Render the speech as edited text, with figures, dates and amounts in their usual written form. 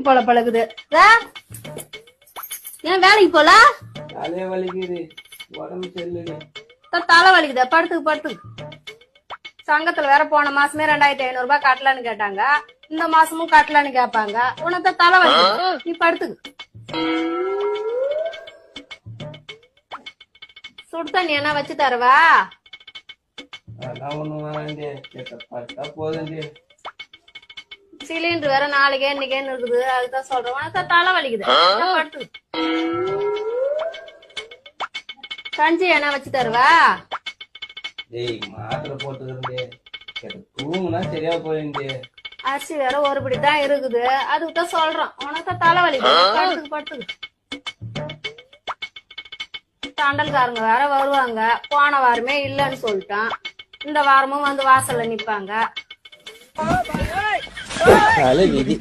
போல பழகுது. ஏன் வேலைக்கு போல? தலையே வலிக்குது, உடம்பு சரியில்லை. தலை வலிக்குது, படுத்துக்கு படுத்துக்கு. சங்கத்துல வேற போன மாசமே 2500 ரூபாய் கட்டலன்னு கேட்டாங்க. இந்த மாசமும் கட்டலன்னு கேட்பாங்க. உனக்கு தலை வலிக்குது, நீ படுத்துக்கு. சுடு தண்ணி என்ன வச்சு தருவா? அதெல்லாம் ஒண்ணும் வேணாண்டி, பட்டா போதுண்டி. சிலிண்டர் வேற நாளைக்கே இன்னைக்கேன்னு இருக்குது, அதுதான் சொல்றேன். உனக்கு தலை வலிக்குது, படுத்து. கஞ்சி என்ன வச்சு தருவா? டேய், மாத்திரை போட்டுக்கிறேன்டி, தூங்குனா சரியா போயிண்டி. அரிசி வேற ஒருபடி தான் இருக்குது, அதுதான் சொல்றேன். உனக்கு தலை வலிக்குது, படுத்துக்கு படுத்துக்கு. தண்டல்காரங்க வேற வருவாங்க. போன வாரமே இல்லன்னு சொல்லிட்டான், இந்த வாரமும் வந்து வாசல்ல நிப்பாங்க. விதி.